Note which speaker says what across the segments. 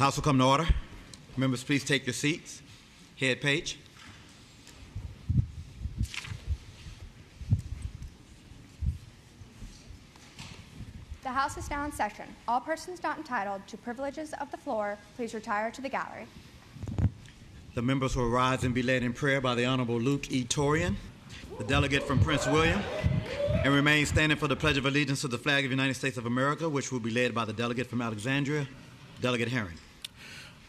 Speaker 1: House will come to order. Members, please take your seats. Head page.
Speaker 2: The House is now in session. All persons not entitled to privileges of the floor, please retire to the gallery.
Speaker 1: The members will rise and be led in prayer by the Honorable Luke E. Torian, the delegate from Prince William, and remain standing for the Pledge of Allegiance to the flag of the United States of America, which will be led by the delegate from Alexandria, Delegate Herring.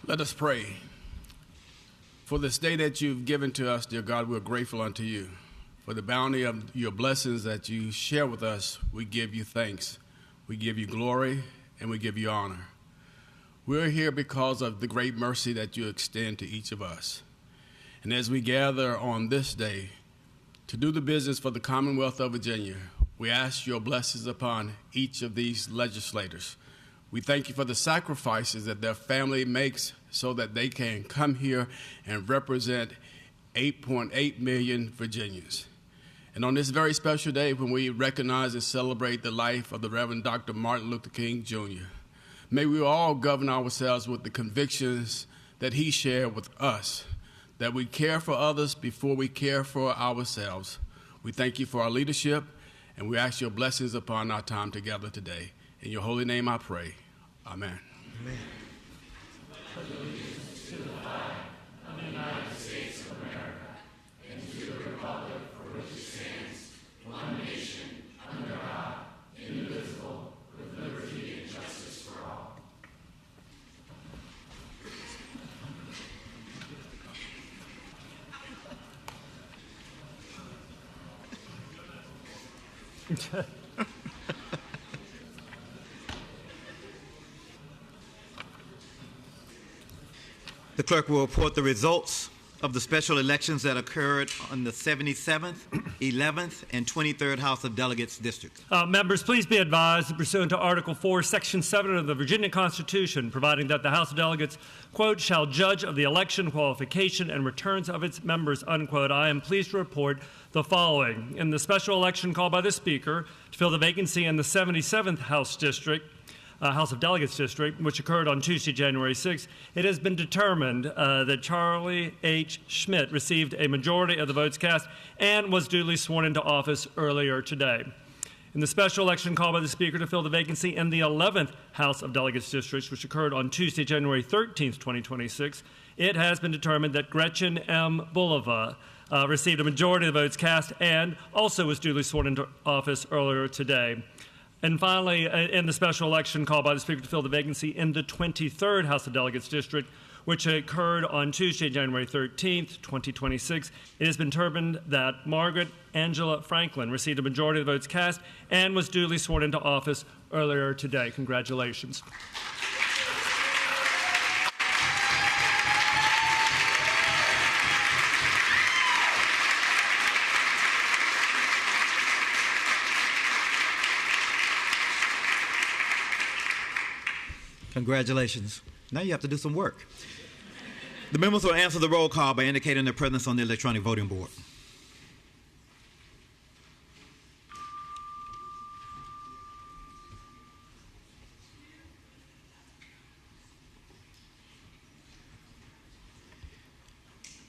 Speaker 3: Let us pray. For this day that you've given to us, dear God, we're grateful unto you. For the bounty of your blessings that you share with us, we give you thanks. We give you glory, and we give you honor. We're here because of the great mercy that you extend to each of us. And as we gather on this day to do the business for the Commonwealth of Virginia, we ask your blessings upon each of these legislators. We thank you for the sacrifices that their family makes so that they can come here and represent 8.8 million Virginians. And on this very special day when we recognize and celebrate the life of the Reverend Dr. Martin Luther King, Jr., may we all govern ourselves with the convictions that he shared with us, that we care for others before we care for ourselves. We thank you for our leadership, and we ask your blessings upon our time together today. In your holy name I pray. Amen.
Speaker 1: Amen. The clerk will report the results of the special elections that occurred on the 77th, 11th, and 23rd House of Delegates districts.
Speaker 4: Members, please be advised that pursuant to Article 4, Section 7 of the Virginia Constitution, providing that the House of Delegates, quote, shall judge of the election, qualification, and returns of its members, unquote, I am pleased to report the following. In the special election called by the Speaker to fill the vacancy in the 77th House District, House of Delegates District, which occurred on Tuesday, January 6th, it has been determined that Charlie H. Schmidt received a majority of the votes cast and was duly sworn into office earlier today. In the special election called by the Speaker to fill the vacancy in the 11th House of Delegates District, which occurred on Tuesday, January 13th, 2026, it has been determined that Gretchen M. Bulova received a majority of the votes cast and also was duly sworn into office earlier today. And finally, in the special election called by the Speaker to fill the vacancy in the 23rd House of Delegates District, which occurred on Tuesday, January 13th, 2026, it has been determined that Margaret Angela Franklin received a majority of the votes cast and was duly sworn into office earlier today. Congratulations.
Speaker 1: Congratulations. Now you have to do some work. The members will answer the roll call by indicating their presence on the electronic voting board.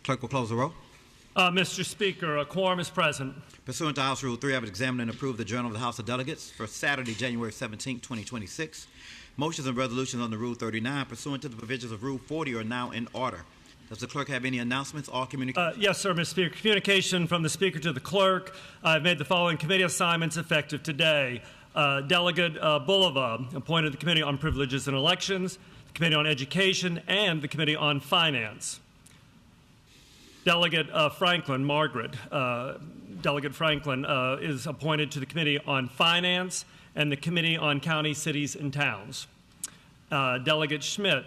Speaker 1: Clerk will close the roll.
Speaker 4: Mr. Speaker, a quorum is present.
Speaker 1: Pursuant to House Rule 3, I have examined and approved the Journal of the House of Delegates for Saturday, January 17, 2026. Motions and resolutions under Rule 39 pursuant to the provisions of Rule 40 are now in order. Does the clerk have any announcements or communications?
Speaker 4: Yes, sir, Mr. Speaker. Communication from the Speaker to the clerk. I've made the following committee assignments effective today. Delegate Bulova appointed the Committee on Privileges and Elections, the Committee on Education, and the Committee on Finance. Delegate Franklin, Margaret, Delegate Franklin is appointed to the Committee on Finance and the Committee on County, Cities, and Towns. Delegate Schmidt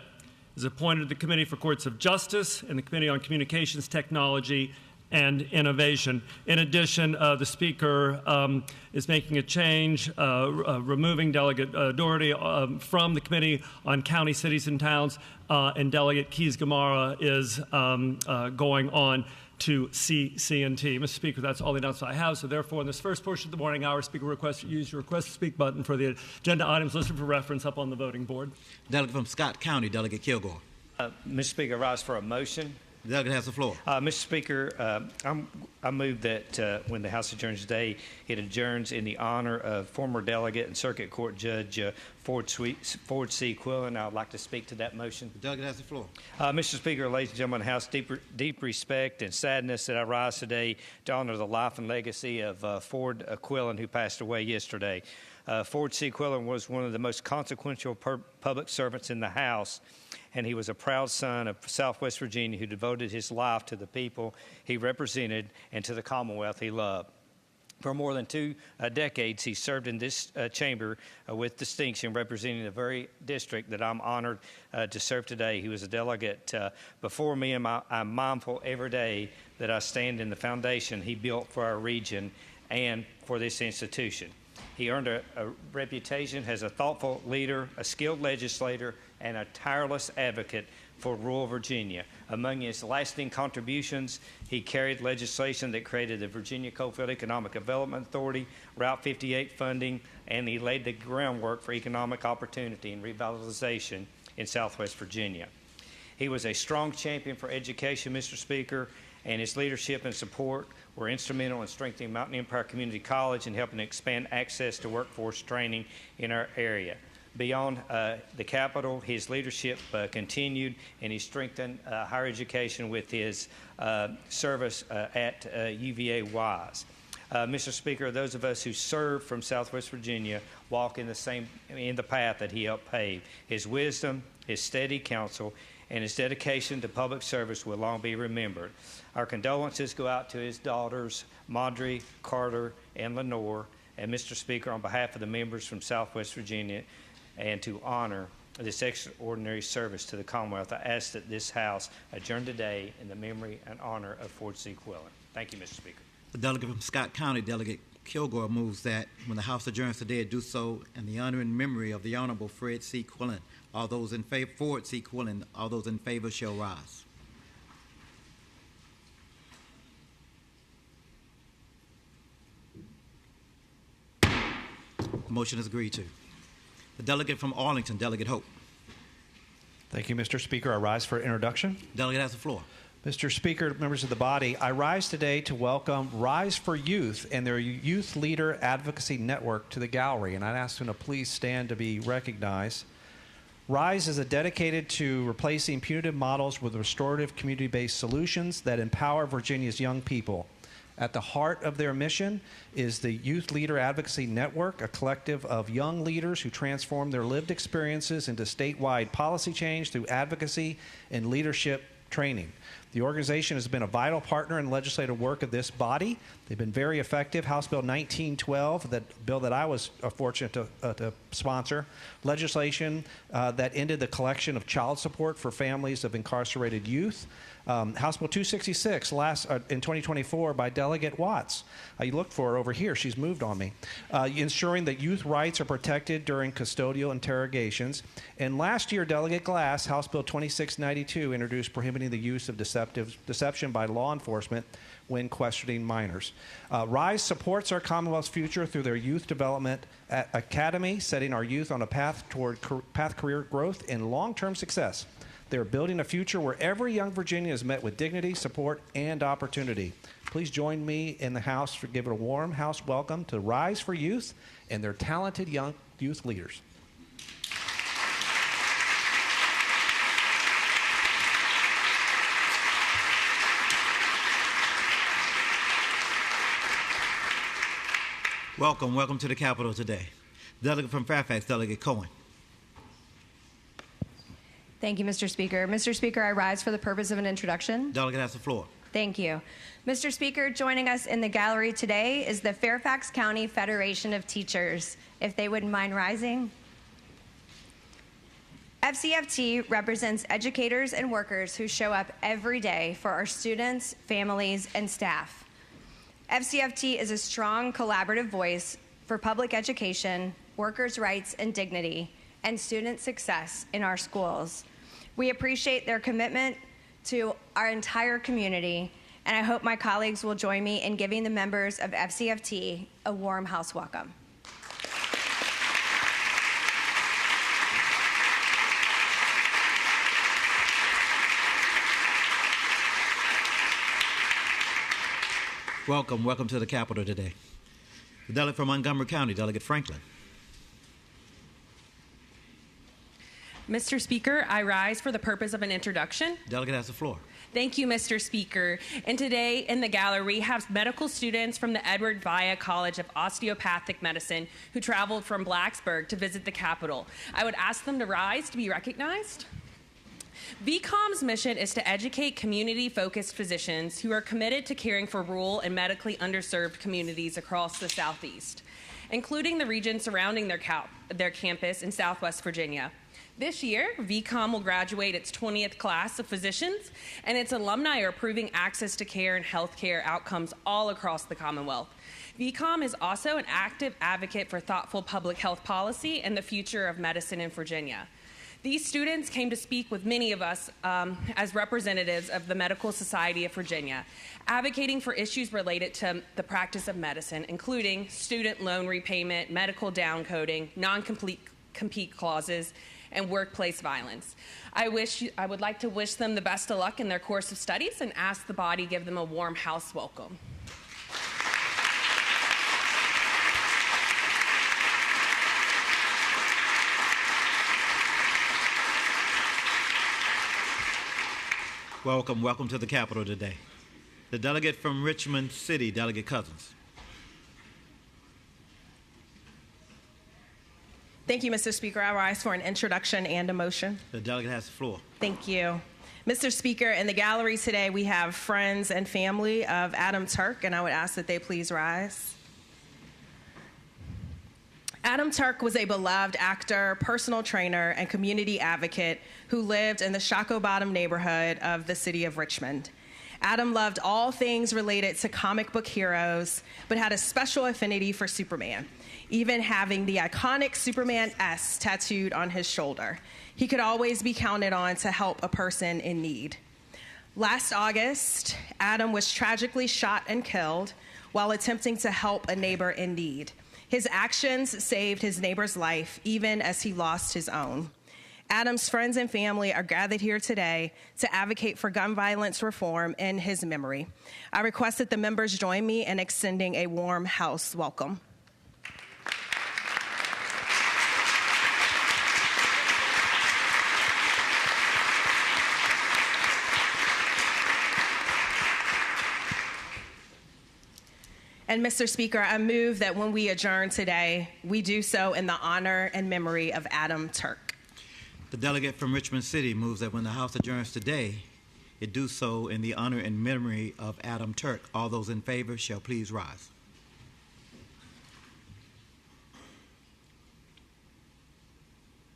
Speaker 4: is appointed to the Committee for Courts of Justice and the Committee on Communications Technology and innovation. In addition, the Speaker is making a change, removing Delegate Doherty from the Committee on County, Cities, and Towns, and Delegate Keys-Gamarra is going on to CC&T. Mr. Speaker, that's all the announcements I have. So therefore, in this first portion of the morning hour, Speaker requests you use your Request to Speak button for the agenda items listed for reference up on the voting board.
Speaker 1: Delegate from Scott County, Delegate Kilgore.
Speaker 5: Mr. Speaker, I rise for a motion.
Speaker 1: The delegate has the floor.
Speaker 5: Mr. Speaker, I move that when the House adjourns today, it adjourns in the honor of former delegate and Circuit Court Judge Ford C. Quillen. I would like to speak to that motion.
Speaker 1: The delegate has the floor.
Speaker 5: Mr. Speaker, ladies and gentlemen of the House, deep respect and sadness that I rise today to honor the life and legacy of Ford Quillen, who passed away yesterday. Ford C. Quillen was one of the most consequential public servants in the House, and he was a proud son of Southwest Virginia who devoted his life to the people he represented and to the Commonwealth he loved. For more than 2 decades, he served in this chamber with distinction, representing the very district that I'm honored to serve today. He was a delegate before me, and I'm mindful every day that I stand in the foundation he built for our region and for this institution. He earned a reputation as a thoughtful leader, a skilled legislator, and a tireless advocate for rural Virginia. Among his lasting contributions, he carried legislation that created the Virginia Coalfield Economic Development Authority, Route 58 funding, and he laid the groundwork for economic opportunity and revitalization in Southwest Virginia. He was a strong champion for education, Mr. Speaker, and his leadership and support were instrumental in strengthening Mountain Empire Community College and helping expand access to workforce training in our area. Beyond the Capitol, his leadership continued, and he strengthened higher education with his service at UVA Wise. Mr. Speaker, those of us who serve from Southwest Virginia walk in the path that he helped pave. His wisdom, his steady counsel, and his dedication to public service will long be remembered. Our condolences go out to his daughters, Maudrey, Carter, and Lenore. And Mr. Speaker, on behalf of the members from Southwest Virginia, and to honor this extraordinary service to the Commonwealth, I ask that this House adjourn today in the memory and honor of Ford C. Quillen. Thank you, Mr. Speaker.
Speaker 1: The delegate from Scott County, Delegate Kilgore, moves that when the House adjourns today, do so in the honor and memory of the Honorable Fred C. Quillen. All those in favor, Ford C. Quillen, all those in favor shall rise. Motion is agreed to. The delegate from Arlington, Delegate Hope.
Speaker 6: Thank you, Mr. Speaker. I rise for introduction.
Speaker 1: Delegate has the floor.
Speaker 6: Mr. Speaker, members of the body, I rise today to welcome Rise for Youth and their Youth Leader Advocacy Network to the gallery, and I'd ask them to please stand to be recognized. RISE is dedicated to replacing punitive models with restorative community-based solutions that empower Virginia's young people. At the heart of their mission is the Youth Leader Advocacy Network, a collective of young leaders who transform their lived experiences into statewide policy change through advocacy and leadership training. The organization has been a vital partner in legislative work of this body. They've been very effective. House Bill 1912, that bill that I was fortunate to sponsor, legislation that ended the collection of child support for families of incarcerated youth. House Bill 266 in 2024 by Delegate Watts. You look for her over here. She's moved on me. Ensuring that youth rights are protected during custodial interrogations. And last year, Delegate Glass, House Bill 2692, introduced prohibiting the use of deception by law enforcement when questioning minors. RISE supports our Commonwealth's future through their Youth Development Academy, setting our youth on a path toward career growth and long-term success. They're building a future where every young Virginian is met with dignity, support, and opportunity. Please join me in the House to give it a warm House welcome to Rise for Youth and their talented young youth leaders.
Speaker 1: Welcome to the Capitol today. Delegate from Fairfax, Delegate Cohen.
Speaker 7: Thank you, Mr. Speaker. Mr. Speaker, I rise for the purpose of an introduction.
Speaker 1: Delegate has the floor.
Speaker 7: Thank you. Mr. Speaker, joining us in the gallery today is the Fairfax County Federation of Teachers. If they wouldn't mind rising. FCFT represents educators and workers who show up every day for our students, families, and staff. FCFT is a strong collaborative voice for public education, workers' rights and dignity, and student success in our schools. We appreciate their commitment to our entire community, and I hope my colleagues will join me in giving the members of FCFT a warm house welcome.
Speaker 1: Welcome to the Capitol today. The delegate from Montgomery County, Delegate Franklin.
Speaker 8: Mr. Speaker, I rise for the purpose of an introduction.
Speaker 1: Delegate has the floor.
Speaker 8: Thank you, Mr. Speaker. And today in the gallery, we have medical students from the Edward Via College of Osteopathic Medicine who traveled from Blacksburg to visit the Capitol. I would ask them to rise to be recognized. VCOM's mission is to educate community-focused physicians who are committed to caring for rural and medically underserved communities across the Southeast, including the region surrounding their campus in Southwest Virginia. This year, VCOM will graduate its 20th class of physicians, and its alumni are improving access to care and healthcare outcomes all across the Commonwealth. VCOM is also an active advocate for thoughtful public health policy and the future of medicine in Virginia. These students came to speak with many of us as representatives of the Medical Society of Virginia, advocating for issues related to the practice of medicine, including student loan repayment, medical downcoding, non-compete clauses, and workplace violence. I would like to wish them the best of luck in their course of studies and ask the body give them a warm house welcome.
Speaker 1: Welcome to the Capitol today. The delegate from Richmond City, Delegate Cousins.
Speaker 9: Thank you, Mr. Speaker. I rise for an introduction and a motion.
Speaker 1: The delegate has the floor.
Speaker 9: Thank you. Mr. Speaker, in the gallery today, we have friends and family of Adam Turk, and I would ask that they please rise. Adam Turk was a beloved actor, personal trainer, and community advocate who lived in the Shockoe Bottom neighborhood of the city of Richmond. Adam loved all things related to comic book heroes, but had a special affinity for Superman, even having the iconic Superman S tattooed on his shoulder. He could always be counted on to help a person in need. Last August, Adam was tragically shot and killed while attempting to help a neighbor in need. His actions saved his neighbor's life, even as he lost his own. Adam's friends and family are gathered here today to advocate for gun violence reform in his memory. I request that the members join me in extending a warm house welcome. And Mr. Speaker, I move that when we adjourn today, we do so in the honor and memory of Adam Turk.
Speaker 1: The delegate from Richmond City moves that when the House adjourns today, it do so in the honor and memory of Adam Turk. All those in favor shall please rise.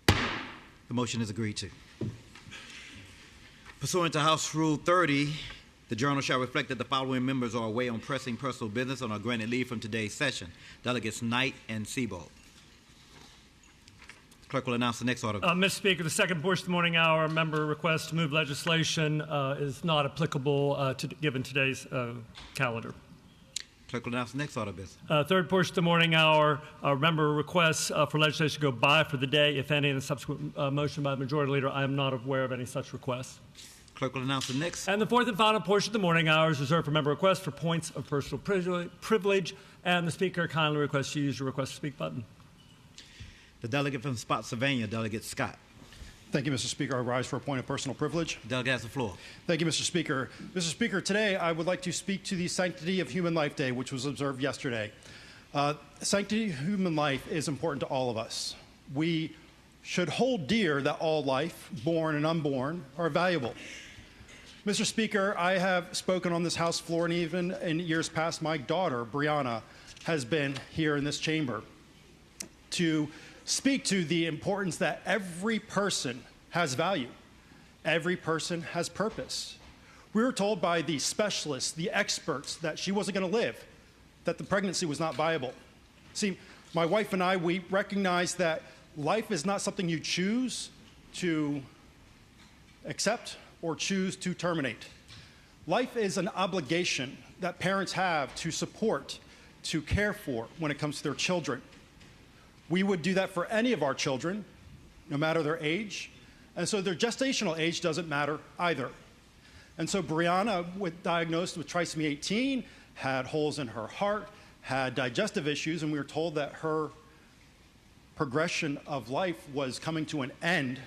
Speaker 1: The motion is agreed to. Pursuant to House Rule 30, the journal shall reflect that the following members are away on pressing personal business and are granted leave from today's session. Delegates Knight and Sebo. Clerk will announce the next order.
Speaker 4: Mr. Speaker, the second portion of the morning hour member request to move legislation is not applicable given today's calendar.
Speaker 1: Clerk will announce the next order of business.
Speaker 4: Third portion of the morning hour member requests for legislation to go by for the day, if any, in the subsequent motion by the Majority Leader. I am not aware of any such requests.
Speaker 1: Clerk will announce the next.
Speaker 4: And the fourth and final portion of the morning hour is reserved for member requests for points of personal privilege, and the Speaker kindly requests you use your request to speak button.
Speaker 1: The delegate from Spotsylvania, Delegate Scott.
Speaker 10: Thank you, Mr. Speaker. I rise for a point of personal privilege.
Speaker 1: Delegate has the floor.
Speaker 10: Thank you, Mr. Speaker. Mr. Speaker, today I would like to speak to the Sanctity of Human Life Day, which was observed yesterday. Sanctity of human life is important to all of us. We should hold dear that all life, born and unborn, are valuable. Mr. Speaker, I have spoken on this House floor, and even in years past, my daughter, Brianna, has been here in this chamber to speak to the importance that every person has value. Every person has purpose. We were told by the specialists, the experts, that she wasn't going to live, that the pregnancy was not viable. See, my wife and I, we recognize that life is not something you choose to accept or choose to terminate. Life is an obligation that parents have to support, to care for when it comes to their children. We would do that for any of our children, no matter their age, and so their gestational age doesn't matter either. And so Brianna, diagnosed with trisomy 18, had holes in her heart, had digestive issues, and we were told that her progression of life was coming to an end.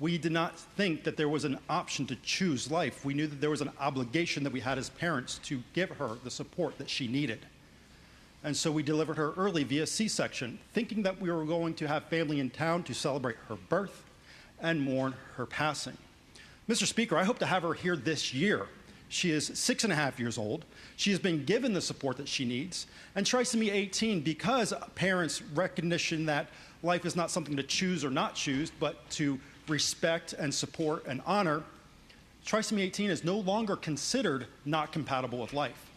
Speaker 10: We did not think that there was an option to choose life. We knew that there was an obligation that we had as parents to give her the support that she needed. And so we delivered her early via C-section, thinking that we were going to have family in town to celebrate her birth and mourn her passing. Mr. Speaker, I hope to have her here this year. She is 6.5 years old. She has been given the support that she needs. And trisomy 18, because parents' recognition that life is not something to choose or not choose, but to respect and support and honor, trisomy 18 is no longer considered not compatible with life.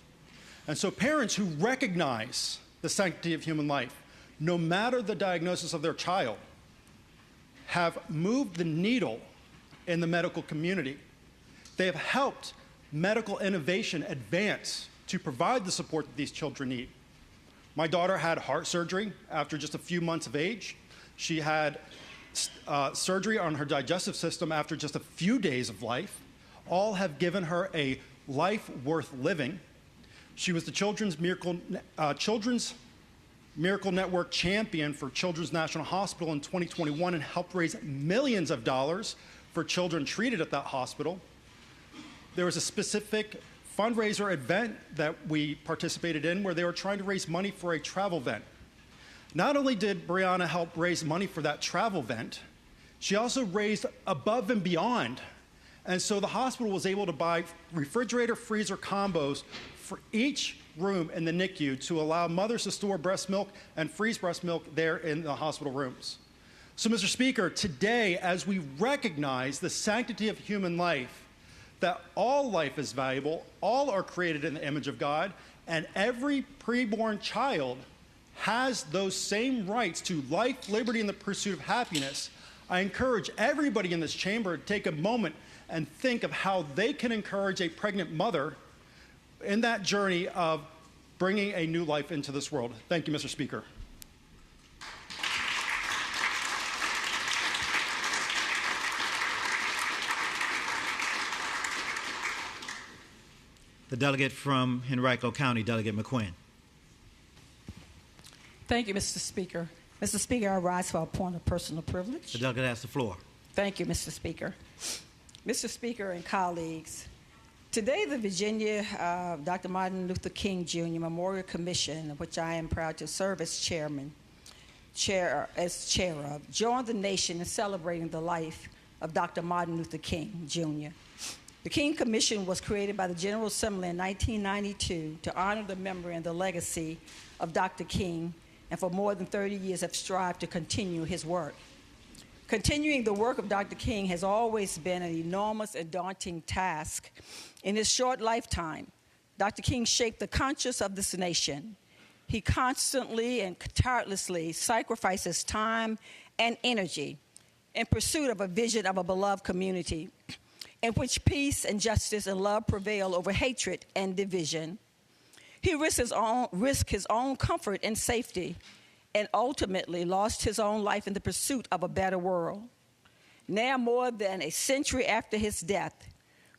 Speaker 10: And so parents who recognize the sanctity of human life, no matter the diagnosis of their child, have moved the needle in the medical community. They have helped medical innovation advance to provide the support that these children need. My daughter had heart surgery after just a few months of age. She had surgery on her digestive system after just a few days of life. All have given her a life worth living. She was the Children's Miracle Network champion for Children's National Hospital in 2021 and helped raise millions of dollars for children treated at that hospital. There was a specific fundraiser event that we participated in where they were trying to raise money for a travel vent. Not only did Brianna help raise money for that travel vent, she also raised above and beyond. And so the hospital was able to buy refrigerator freezer combos for each room in the NICU to allow mothers to store breast milk and freeze breast milk there in the hospital rooms. So, Mr. Speaker, today, as we recognize the sanctity of human life, that all life is valuable, all are created in the image of God, and every preborn child has those same rights to life, liberty, and the pursuit of happiness, I encourage everybody in this chamber to take a moment and think of how they can encourage a pregnant mother in that journey of bringing a new life into this world. Thank you, Mr. Speaker.
Speaker 1: The delegate from Henrico County, Delegate McQuinn.
Speaker 11: Thank you, Mr. Speaker. Mr. Speaker, I rise for a point of personal privilege.
Speaker 1: The delegate has the floor.
Speaker 11: Thank you, Mr. Speaker. Mr. Speaker and colleagues, today the Virginia Dr. Martin Luther King Jr. Memorial Commission, which I am proud to serve as chair of, joined the nation in celebrating the life of Dr. Martin Luther King Jr. The King Commission was created by the General Assembly in 1992 to honor the memory and the legacy of Dr. King, and for more than 30 years have strived to continue his work. Continuing the work of Dr. King has always been an enormous and daunting task. In his short lifetime, Dr. King shaped the conscience of this nation. He constantly and tirelessly sacrifices time and energy in pursuit of a vision of a beloved community in which peace and justice and love prevail over hatred and division. He risked his own comfort and safety and ultimately lost his own life in the pursuit of a better world. Now, more than a century after his death,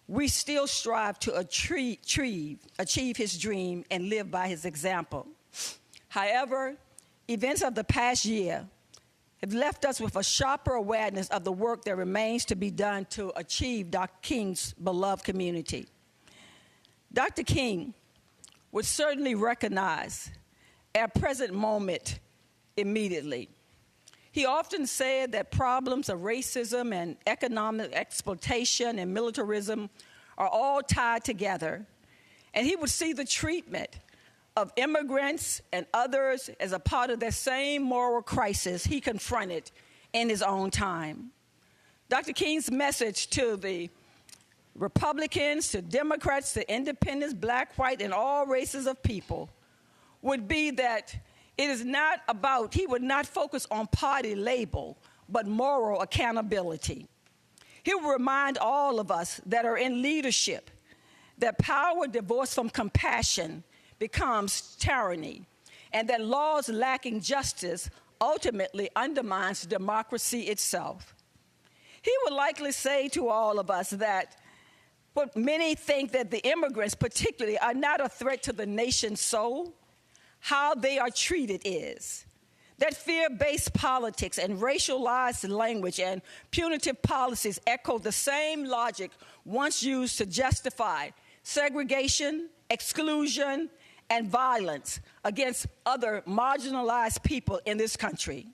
Speaker 11: we still strive to achieve his dream and live by his example. However, events of the past year have left us with a sharper awareness of the work that remains to be done to achieve Dr. King's beloved community. Dr. King would certainly recognize our present moment immediately. He often said that problems of racism and economic exploitation and militarism are all tied together, and he would see the treatment of immigrants and others as a part of that same moral crisis he confronted in his own time. Dr. King's message to the Republicans, to Democrats, to independents, black, white, and all races of people would be that it is not about, he would not focus on party label, but moral accountability. He will remind all of us that are in leadership that power divorced from compassion becomes tyranny, and that laws lacking justice ultimately undermines democracy itself. He would likely say to all of us that what many think that the immigrants particularly are not a threat to the nation's soul, how they are treated is. That fear-based politics and racialized language and punitive policies echo the same logic once used to justify segregation, exclusion, and violence against other marginalized people in this country.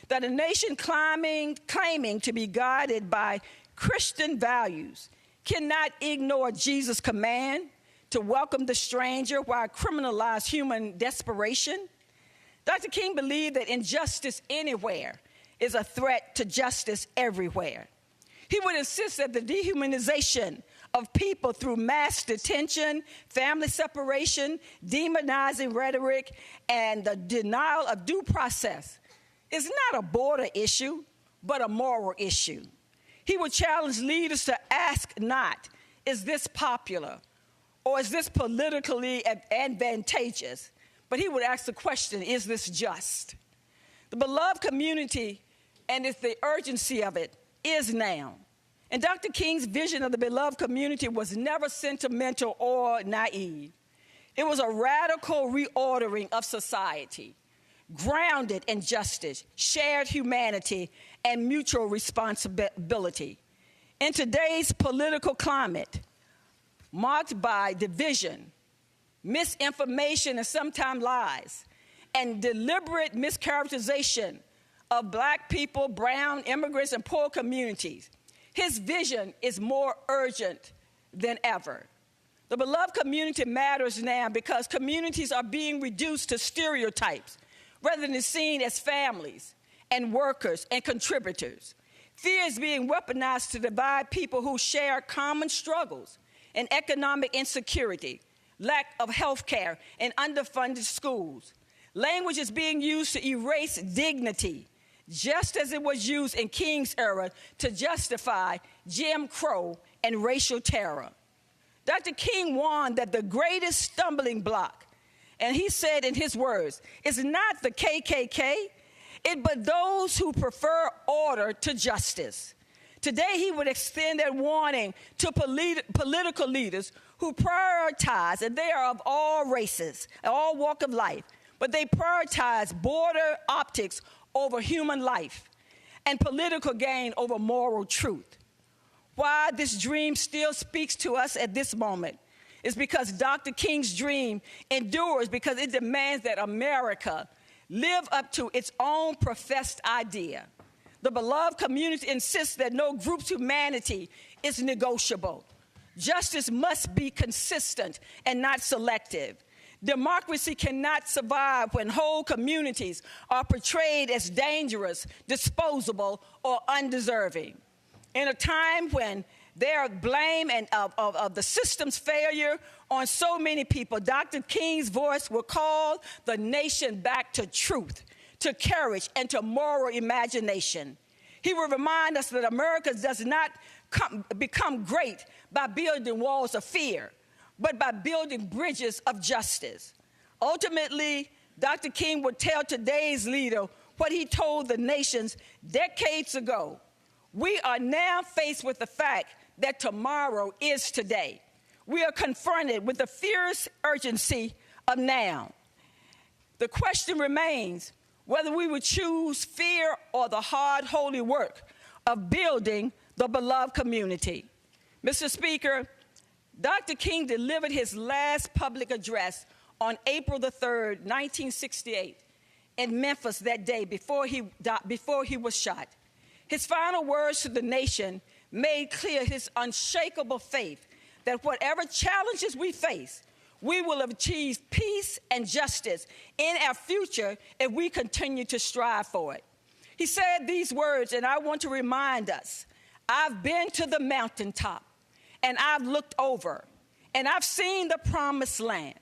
Speaker 11: That a nation claiming to be guided by Christian values cannot ignore Jesus' command to welcome the stranger while criminalize human desperation. Dr. King believed that injustice anywhere is a threat to justice everywhere. He would insist that the dehumanization of people through mass detention, family separation, demonizing rhetoric, and the denial of due process is not a border issue, but a moral issue. He would challenge leaders to ask not, is this popular, or is this politically advantageous? But he would ask the question, is this just? The beloved community, and it's the urgency of it, is now. And Dr. King's vision of the beloved community was never sentimental or naive. It was a radical reordering of society, grounded in justice, shared humanity, and mutual responsibility. In today's political climate, marked by division, misinformation, and sometimes lies, and deliberate mischaracterization of black people, brown immigrants, and poor communities, his vision is more urgent than ever. The beloved community matters now because communities are being reduced to stereotypes rather than seen as families and workers and contributors. Fear is being weaponized to divide people who share common struggles and economic insecurity, lack of health care, and underfunded schools. Language is being used to erase dignity, just as it was used in King's era to justify Jim Crow and racial terror. Dr. King warned that the greatest stumbling block, and he said in his words, is not the KKK, but those who prefer order to justice. Today, he would extend that warning to political leaders who prioritize, and they are of all races, all walk of life, but they prioritize border optics over human life and political gain over moral truth. Why this dream still speaks to us at this moment is because Dr. King's dream endures because it demands that America live up to its own professed idea. The beloved community insists that no group's humanity is negotiable. Justice must be consistent and not selective. Democracy cannot survive when whole communities are portrayed as dangerous, disposable, or undeserving. In a time when there are blame of the system's failure on so many people, Dr. King's voice will call the nation back to truth, to courage, and to moral imagination. He will remind us that America does not become great by building walls of fear, but by building bridges of justice. Ultimately, Dr. King would tell today's leader what he told the nations decades ago. We are now faced with the fact that tomorrow is today. We are confronted with the fierce urgency of now. The question remains whether we would choose fear or the hard, holy work of building the beloved community. Mr. Speaker, Dr. King delivered his last public address on April the 3rd, 1968, in Memphis that day before he was shot. His final words to the nation made clear his unshakable faith that whatever challenges we face, we will achieve peace and justice in our future if we continue to strive for it. He said these words, and I want to remind us, I've been to the mountaintop, and I've looked over, and I've seen the promised land.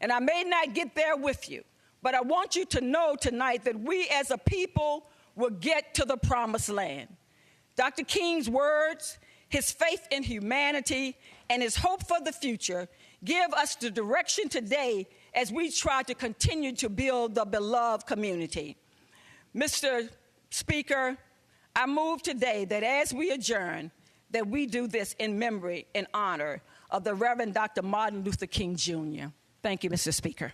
Speaker 11: And I may not get there with you, but I want you to know tonight that we as a people will get to the promised land. Dr. King's words, his faith in humanity, and his hope for the future give us the direction today as we try to continue to build the beloved community. Mr. Speaker, I move today that as we adjourn, that we do this in memory and honor of the Reverend Dr. Martin Luther King, Jr. Thank you, Mr. Speaker.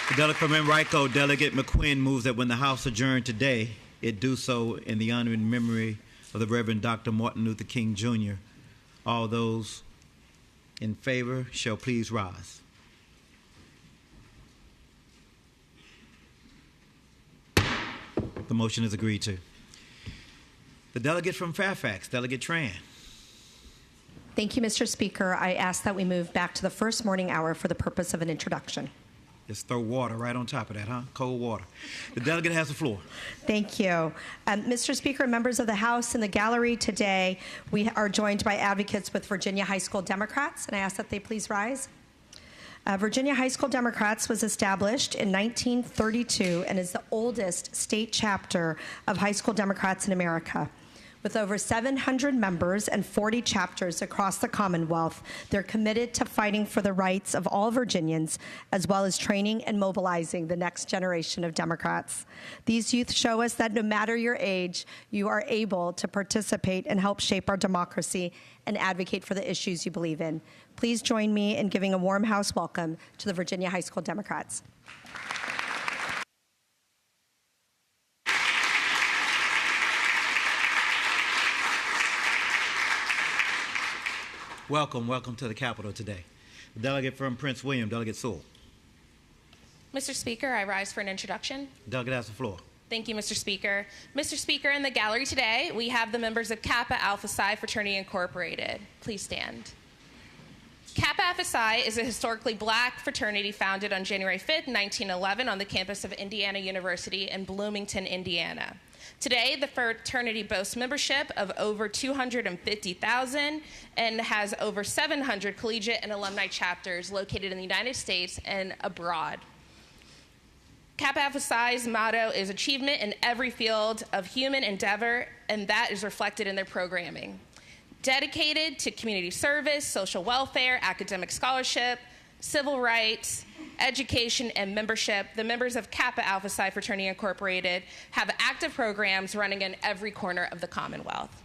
Speaker 1: The delegate from Enrico, Delegate McQuinn, moves that when the House adjourn today, it do so in the honor and memory of the Reverend Dr. Martin Luther King, Jr. All those in favor shall please rise. The motion is agreed to. The delegate from Fairfax, Delegate Tran.
Speaker 12: Thank you, Mr. Speaker. I ask that we move back to the first morning hour for the purpose of an introduction.
Speaker 1: Just throw water right on top of that, huh? Cold water. The delegate has the floor.
Speaker 12: Thank you. Mr. Speaker, members of the House, in the gallery today, we are joined by advocates with Virginia High School Democrats, and I ask that they please rise. Virginia High School Democrats was established in 1932 and is the oldest state chapter of high school Democrats in America. With over 700 members and 40 chapters across the Commonwealth, they're committed to fighting for the rights of all Virginians, as well as training and mobilizing the next generation of Democrats. These youth show us that no matter your age, you are able to participate and help shape our democracy and advocate for the issues you believe in. Please join me in giving a warm house welcome to the Virginia High School Democrats.
Speaker 1: Welcome to the Capitol today. The delegate from Prince William, Delegate Sewell.
Speaker 8: Mr. Speaker, I rise for an introduction.
Speaker 1: The delegate has the floor.
Speaker 8: Thank you, Mr. Speaker. Mr. Speaker, in the gallery today, we have the members of Kappa Alpha Psi Fraternity Incorporated. Please stand. Kappa Alpha Psi is a historically black fraternity founded on January 5th, 1911 on the campus of Indiana University in Bloomington, Indiana. Today, the fraternity boasts membership of over 250,000 and has over 700 collegiate and alumni chapters located in the United States and abroad. Kappa Alpha Psi's motto is achievement in every field of human endeavor, and that is reflected in their programming. Dedicated to community service, social welfare, academic scholarship, civil rights, education, and membership, the members of Kappa Alpha Psi Fraternity Incorporated have active programs running in every corner of the Commonwealth.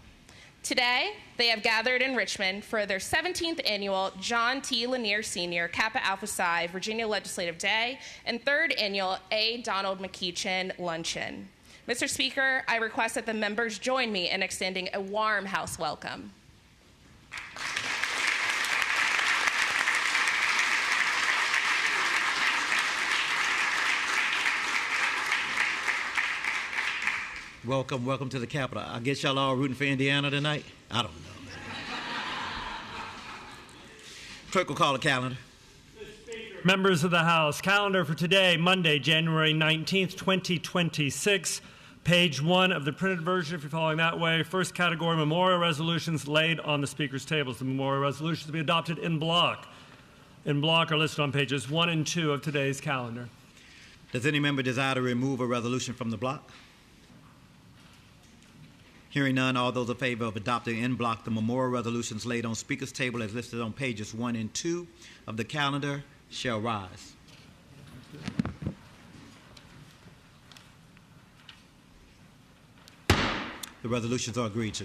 Speaker 8: Today, they have gathered in Richmond for their 17th annual John T. Lanier Sr. Kappa Alpha Psi Virginia Legislative Day and 3rd annual A. Donald McEachin Luncheon. Mr. Speaker, I request that the members join me in extending a warm house welcome.
Speaker 1: Welcome to the Capitol. I guess y'all all rooting for Indiana tonight? I don't know. Clerk will call the calendar.
Speaker 4: Members of the House, calendar for today, Monday, January 19th, 2026. Page 1 of the printed version, if you're following that way. First category, memorial resolutions laid on the Speaker's tables. The memorial resolutions to be adopted in block. In block are listed on pages 1 and 2 of today's calendar.
Speaker 1: Does any member desire to remove a resolution from the block? Hearing none, all those in favor of adopting in block the memorial resolutions laid on Speaker's table as listed on pages 1 and 2 of the calendar shall rise. The resolutions are agreed to.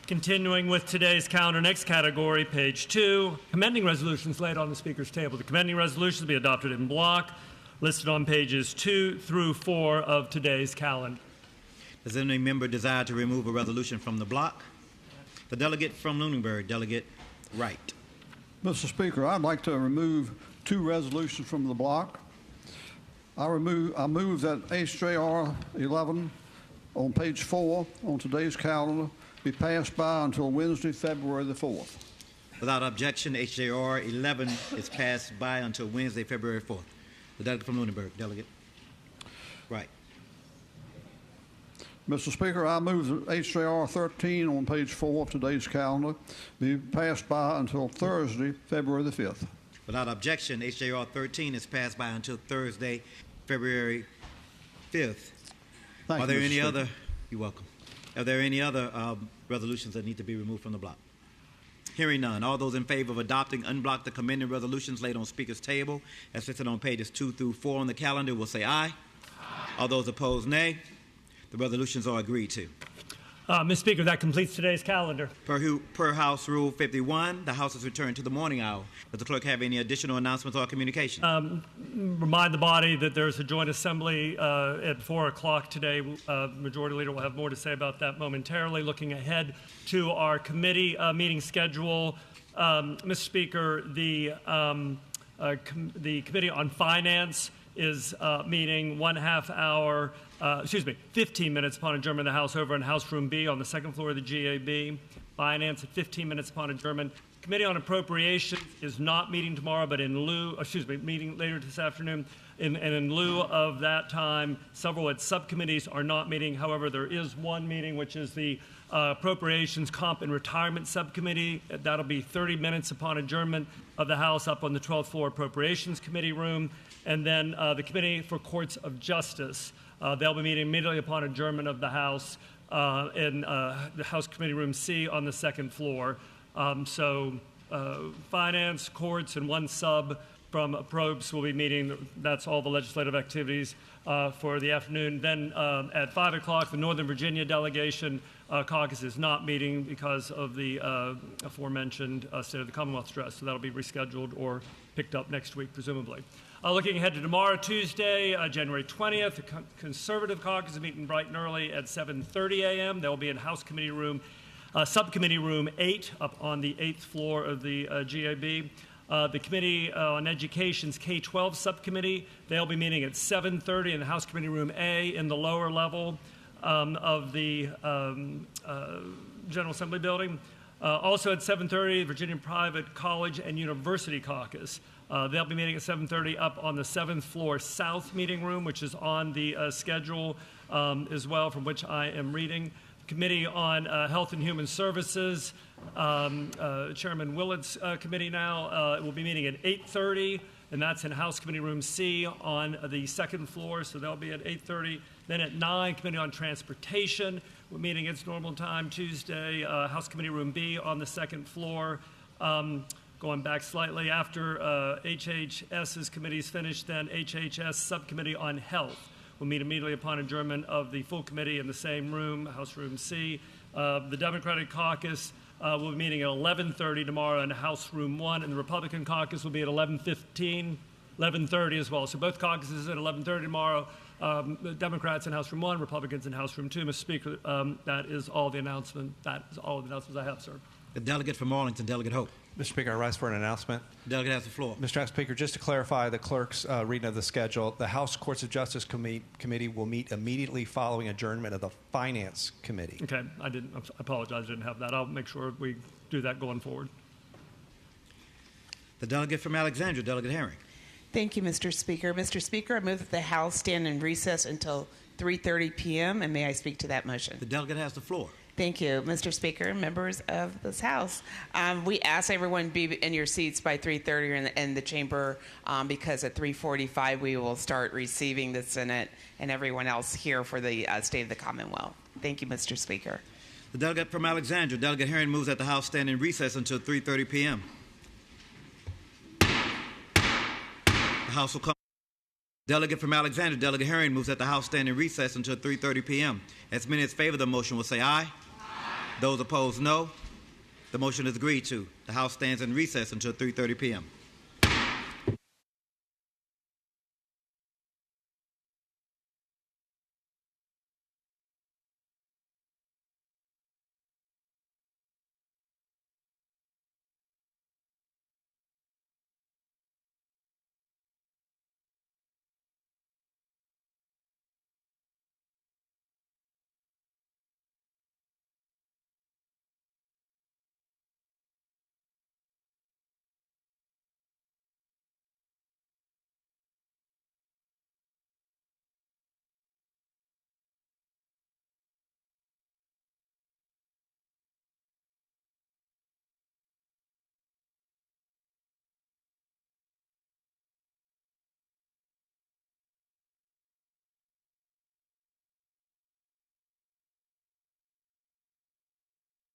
Speaker 4: Continuing with today's calendar, next category, page 2, commending resolutions laid on the Speaker's table. The commending resolutions to be adopted in block, listed on pages 2 through 4 of today's calendar.
Speaker 1: Does any member desire to remove a resolution from the block? The delegate from Lunenburg, Delegate Wright.
Speaker 13: Mr. Speaker, I'd like to remove two resolutions from the block. I move that HJR 11 on page 4 on today's calendar be passed by until Wednesday, February the 4th.
Speaker 1: Without objection, HJR 11 is passed by until Wednesday, February 4th. The delegate from Lunenburg. Delegate. Right.
Speaker 13: Mr. Speaker, I move that HJR 13 on page 4 of today's calendar be passed by until Thursday, February the 5th.
Speaker 1: Without objection, HJR 13 is passed by until Thursday, February 5th.
Speaker 13: Thank
Speaker 1: Are there
Speaker 13: you, Mr.
Speaker 1: any
Speaker 13: Speaker.
Speaker 1: other? You're welcome. Are there any other resolutions that need to be removed from the block? Hearing none. All those in favor of adopting unblock the commending resolutions laid on Speaker's table as listed on pages 2 through 4 on the calendar will say aye. All those opposed, nay. The resolutions are agreed to.
Speaker 4: Mr. Speaker, that completes today's calendar.
Speaker 1: Per House Rule 51, the House is returned to the morning hour. Does the clerk have any additional announcements or communications?
Speaker 4: Remind the body that there's a joint assembly at 4 o'clock today. Majority Leader will have more to say about that momentarily. Looking ahead to our committee meeting schedule, Mr. Speaker, the Committee on Finance is meeting 15 minutes upon adjournment of the House over in House Room B on the second floor of the GAB. Finance at 15 minutes upon adjournment. Committee on Appropriations is not meeting tomorrow, but meeting later this afternoon. And in lieu of that time, several subcommittees are not meeting. However, there is one meeting, which is the Appropriations, Comp, and Retirement Subcommittee. That'll be 30 minutes upon adjournment of the House up on the 12th floor Appropriations Committee room. And then the Committee for Courts of Justice. They'll be meeting immediately upon adjournment of the House in the House Committee Room C on the second floor. Finance, Courts, and one sub from Probes will be meeting. That's all the legislative activities for the afternoon. Then at 5 o'clock, the Northern Virginia delegation caucus is not meeting because of the aforementioned State of the Commonwealth stress. So that'll be rescheduled or picked up next week, presumably. Looking ahead to tomorrow, Tuesday, January 20th, the Conservative Caucus is meeting bright and early at 7:30 a.m. They'll be in House Committee Room, Subcommittee Room 8 up on the 8th floor of the GAB. The Committee on Education's K-12 Subcommittee, they'll be meeting at 7:30 in the House Committee Room A in the lower level of the General Assembly building. Also at 7:30, Virginia Private College and University Caucus. They'll be meeting at 7:30 up on the 7th floor South meeting room, which is on the schedule as well, from which I am reading. Committee on Health and Human Services, Chairman Willard's committee now will be meeting at 8:30, and that's in House Committee Room C on the second floor, so they'll be at 8:30. Then at 9, Committee on Transportation, we're meeting its normal time Tuesday, House Committee Room B on the second floor. Going back slightly, after HHS's committee is finished, then HHS Subcommittee on Health will meet immediately upon adjournment of the full committee in the same room, House Room C. The Democratic Caucus will be meeting at 11:30 tomorrow in House Room 1, and the Republican Caucus will be at 11:30 as well. So both caucuses at 11:30 tomorrow. The Democrats in House Room 1, Republicans in House Room 2. Mr. Speaker, that is all the announcement. That is all the announcements I have, sir.
Speaker 1: The delegate from Arlington, Delegate Hope.
Speaker 6: Mr. Speaker, I rise for an announcement.
Speaker 1: Delegate has the floor.
Speaker 6: Mr. Speaker, just to clarify the clerk's reading of the schedule, the House Courts of Justice Committee will meet immediately following adjournment of the Finance Committee.
Speaker 4: Okay, I apologize, I didn't have that. I'll make sure we do that going forward.
Speaker 1: The delegate from Alexandria, Delegate Herring.
Speaker 14: Thank you, Mr. Speaker. Mr. Speaker, I move that the House stand in recess until 3:30 p.m., and may I speak to that motion?
Speaker 1: The delegate has the floor.
Speaker 14: Thank you, Mr. Speaker, members of this House. We ask everyone be in your seats by 3:30 in the chamber because at 3:45 we will start receiving the Senate and everyone else here for the State of the Commonwealth. Thank you, Mr. Speaker.
Speaker 1: The delegate from Alexandria, Delegate Herring, moves that the House stand in recess until 3:30 p.m. The House will come. Delegate from Alexandria, Delegate Herring, moves that the House stand in recess until 3:30 p.m. As many as favor the motion will say aye. Those opposed, no. The motion is agreed to. The House stands in recess until 3:30 p.m.